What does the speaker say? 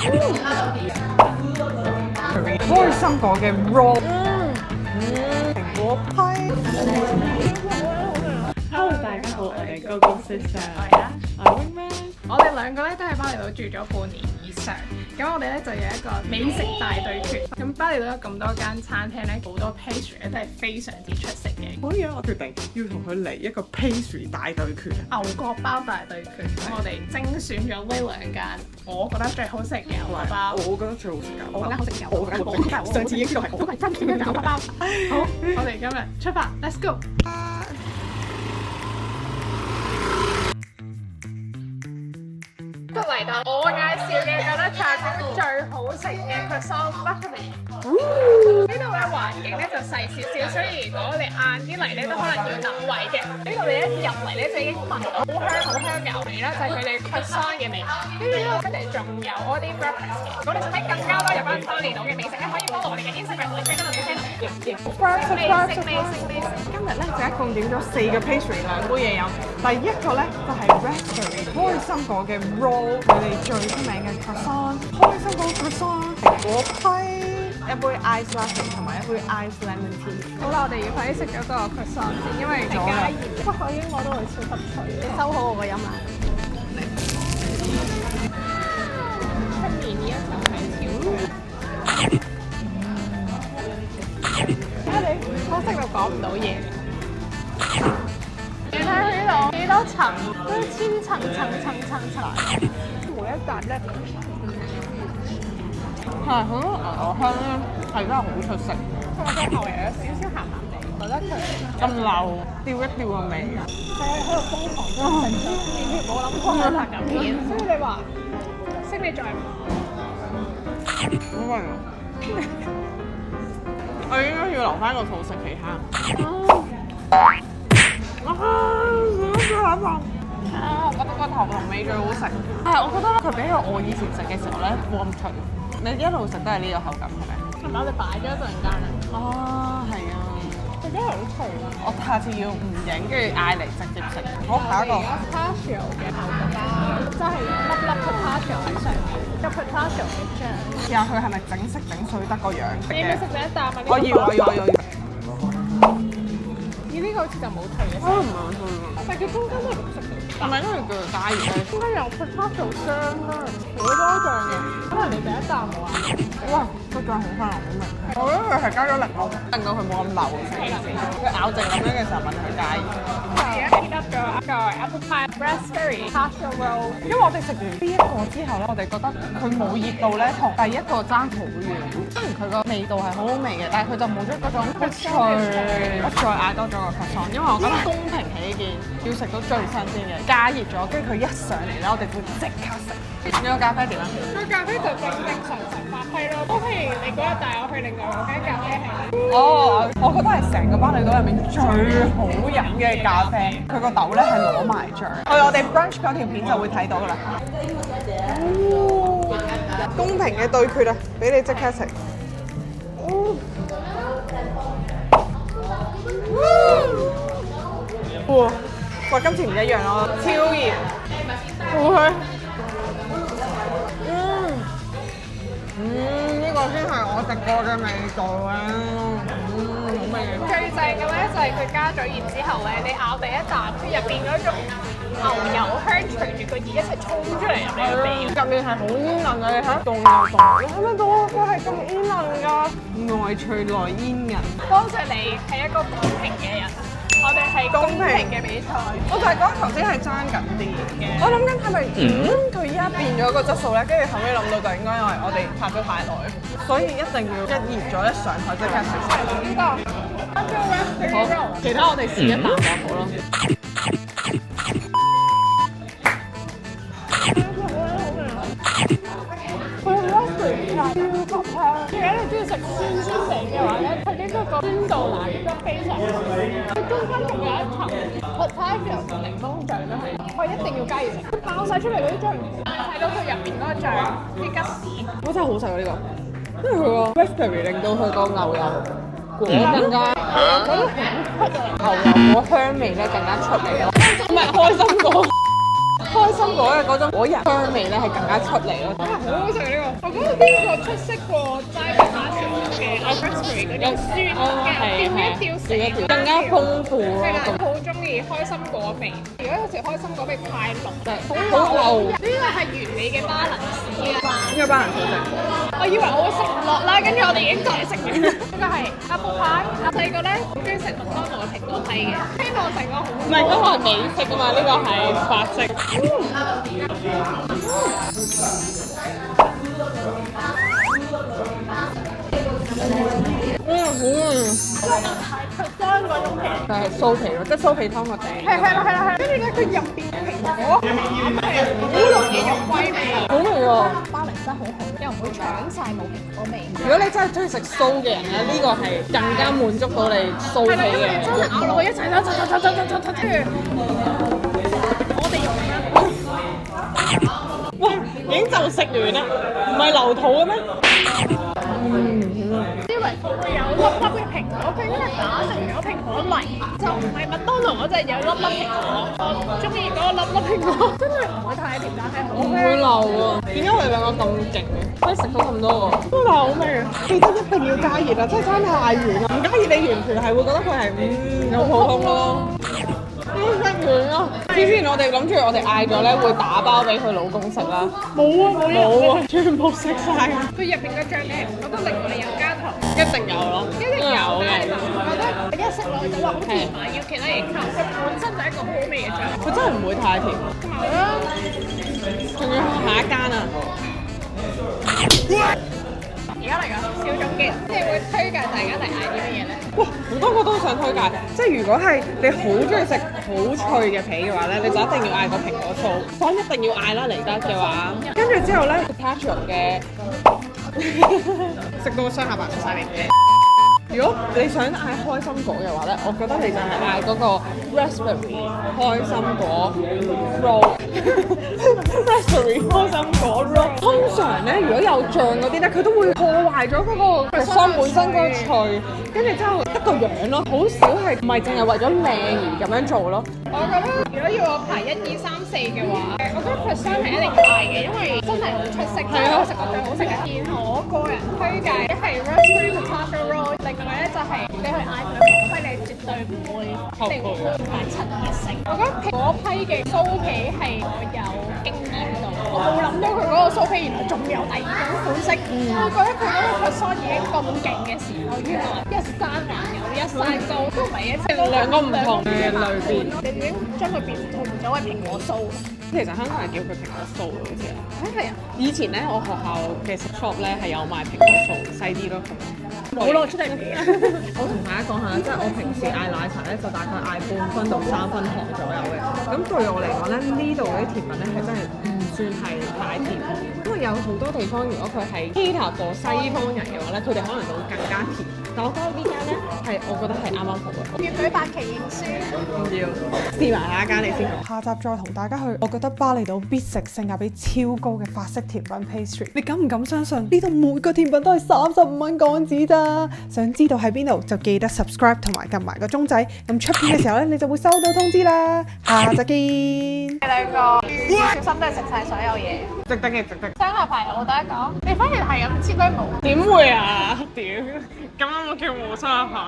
開心果嘅 raw， 蘋果批。Hello， 大家好，我哋高高 sister， 我係 Wingman。我哋兩個咧都喺巴厘島住咗半年以上，咁我哋咧就有一個美食大對決。咁巴厘島有咁多間餐廳咧，好多 pastry 咧都係非常之出色嘅。所以我決定要同佢嚟一個 pastry 大對決。牛角包大對決，咁我哋精選咗呢兩間，我覺得最好食嘅牛角包。我覺得最好食嘅，我覺得好食嘅牛我覺得好食。上次已經係都係真嘅牛角包。好，我哋今日出發 ，Let's go！嚟到我介紹嘅覺得茶館最好食嘅 croissant buffet。呢度嘅環境咧就細少少，所以如果你晏啲嚟咧都可能要等位嘅。呢度你一入嚟咧就已經聞到好香嘅味啦，就係佢哋 croissant 嘅味。跟住呢度佢哋仲有 all 啲 breakfast 嘅。如果你想睇更加多有關巴厘島嘅美食咧，可以 follow 我哋嘅 Instagram 同 Facebook 嘅 channel。今日咧就一共點咗4個 pastry， 2杯嘢飲。第一個咧就係 raspberry 開心果嘅 raw， 佢哋最出名嘅 croissant， 開心果 croissant， 蘋果批，一杯 ice latte 同埋一杯 ice lemon tea。好啦，我哋要快啲食咗個 croissant 先，因為你加鹽，不過已經攞到佢超級脆。你收好我個音啦。出面呢一層係條，我識到講唔到嘢。你睇佢呢度幾多層，都千層。每一格咧係好多牛香咧，係真係好出色。同埋個頭又有少少鹹鹹地，覺得佢咁流吊一吊個味。係喺度瘋狂食，完全冇諗過會拍咁片。所以你話識你再好味啊！我應該要留翻個肚食其他。我覺得個頭同尾最好食。但係我覺得佢比起我以前食嘅時候咧冇咁脆。你一路食都係呢個口感係咪？係咪我哋擺咗一陣間啊？哦，係啊。佢真係好脆啊！我下次要唔影，跟住嗌嚟直接食。好，下一個。Pistachio 嘅牛角包，真係粒粒 pistachio 喺上面，有 pistachio 嘅醬。試下佢係咪整色整水得個樣食嘅？你要唔要食第一啖啊？我要。咦，呢個好似就冇脆嘅。唔係好脆喎。但係佢中間都係綠色嘅。係咪因為叫做加熱咧？應該有 pistachio 香啦，好多醬嘅。可能你第一啖冇啊？哇，個醬好香，好味。我覺得佢係加咗檸檬，令到佢冇咁流成件事。佢咬剩咁樣嘅時候問佢加熱。而家 heat up 咗一個 apple pie raspberry pasta roll。因為我哋食完呢一個之後咧，我哋覺得佢冇熱到咧，同第一個爭好遠。雖然佢個味道係好好味嘅，但係佢就冇咗嗰種好脆。我再嗌多咗個 croissant，因為我覺得公平起見，要食到最新鮮嘅，加熱咗，跟住佢一上嚟咧，我哋會即刻食。呢個咖啡點啊？個咖啡就正常發揮咯。都譬如你嗰日帶我去另外嗰間咖啡係。哦，我覺得係成個巴厘島入面最好飲嘅咖啡。佢個豆咧係攞埋醬。去我哋 brunch 嗰條片就會睇到噶啦。公平嘅對決啊！俾你即刻食。哇！今次唔一樣咯，超熱，好香。呢個先係我食過嘅味道啊！好味。最正嘅咧就係佢加咗鹽之後咧，你咬第一啖，佢入邊嗰種牛油香隨住個熱一齊衝出嚟入你個鼻。入面係好煙韌嘅，你睇凍又凍，你睇得到佢係咁煙韌㗎，外脆內煙韌。多謝你係一個公平嘅人。我哋係公平嘅比賽，我就係覺得頭先係爭緊啲嘅。我諗緊係咪佢依家變咗個質素咧？跟住後尾諗到就應該因為我哋拍咗太耐，所以一定要一熱咗一上台即刻食。呢個好，其他我哋試一啖就好咯。超級香！如果你中意食酸地嘅話咧，佢呢個酸度拿捏得非常好。佢中間仲有一層 potato 同檸檬醬咧，我一定要加熱食。佢爆晒出嚟嗰啲醬，睇到佢入邊嗰個醬啲吉士，我真係好食啊呢個，因為佢個 raspberry 令到佢個牛油果更加牛油果香味咧更加出嚟咯。唔係開心果，開開心果嘅嗰種果仁香味咧係更加出嚟咯。哇，好好食呢個！我覺得呢個出色過齋皮打少嘅 raspberry 嗰種酸嘅，調一調更加豐富咯。係啦，好中意開心果味。如果有時開心果味太濃，好流。呢個係完美嘅巴倫士啊！呢個巴倫士好食。我以為我會食唔落啦，跟住我哋已經就嚟食完。呢個係 apple pie。我細個咧好中意食麥當勞嘅蘋果批嘅，希望成個好。唔係嗰個係美式啊嘛，呢個係法式。裝嗰種皮，就係酥皮咯，即係酥皮湯個地。係，跟住咧佢入邊嘅蘋果係好濃嘅肉桂味，好味喎！巴倫得好好，又唔會搶晒冇蘋果味。如果你真係中意食酥嘅人咧，呢個係更加滿足到你酥皮係啦，因為嘅。真係咬落去一齊啦，跟住我哋用咩？哇！已經就食完啦，唔係流肚嘅咩？以為會有粒粒嘅蘋果，佢因為打成咗蘋果泥，就唔係麥當勞嗰隻有粒粒蘋果。我中意嗰個粒粒蘋果，真係唔會太甜，但係好唔會流啊！點解我哋兩個咁勁嘅？可以食到咁多個？都係好味啊！記得一定要加熱啊！真係爭太遠啦！唔加熱你完全係會覺得佢係好普通咯。食完咯！之前我哋諗住我哋嗌咗咧會打包俾佢老公食啦，冇啊，全部食晒。佢入邊嘅醬咧，我覺得另外有加糖，一定有咯，一定有嘅。我覺得一食落去就話好甜啊，要其他嘢溝，佢本身就係一個好好味嘅醬。佢真係唔會太甜。係啊，仲要下一間啊！而家嚟個小總結，即係會推介大家嚟嗌啲乜嘢咧？哇，好多個都想推介。即係如果係你好中意食好脆嘅皮嘅話咧，你就一定要嗌個蘋果酥，所以一定要嗌啦嚟得嘅話。跟住之後咧 ，Patron 嘅食到個雙下巴出晒嚟嘅。如果你想嗌開心果嘅話咧，我覺得你就係嗌嗰個 raspberry 開心果 roll。raspberry 開心果 roll。通常咧，如果有醬嗰啲咧，佢都會破壞咗嗰個croissant本身嗰個脆，跟住之後得個樣咯，好少係唔係淨係為咗靚而咁樣做咯。我覺得如果要我排1、2、3、4嘅話，我覺得 croissant 係一定要嗌嘅，因為真係好出色，真係我食過最好食嘅。然後我個人推介一係 raspberry potato roll，另外咧就係你去嗌佢蘋果批，你絕對唔會一定會買親嘅食。我覺得蘋果批嘅酥皮係我有經驗到，我冇諗到佢嗰個酥皮原來仲有第二種款式。我覺得佢嗰個 croissant 已經咁勁嘅時候，原來一山還有一山高，都唔係一隻兩個唔同嘅類別。你已經將佢變換咗為蘋果酥。其實香港人叫佢蘋果酥嘅好似係。係啊，以前咧，我學校嘅 shop 咧係有賣蘋果酥，細啲咯。冇攞出嚟俾。我同大家講下，即係我平時嗌奶茶咧，就大概嗌半分到3分糖左右嘅。咁對我嚟講咧，呢度嗰啲甜品咧係真係唔算係太甜，因為有好多地方如果佢係 cater for 西方人嘅話咧，佢哋可能就會更加甜。但我覺得呢間咧係我覺得係啱啱好嘅。要舉8期認輸。唔要，試埋下一間你先。下集再同大家去，我覺得巴厘島必食性價比超高嘅法式甜品 pastry。你敢唔敢相信呢度每個甜品都係35蚊港紙咋？想知道喺邊度就記得 subscribe 同埋撳埋個鐘仔，咁出片嘅時候咧你就會收到通知啦。下集見。你兩個小心都係食晒所有嘢。值得嘅，值得。雙下排有冇得一講？你反而係咁切雞毛。點會啊？屌，咁啱我叫冇雙下排。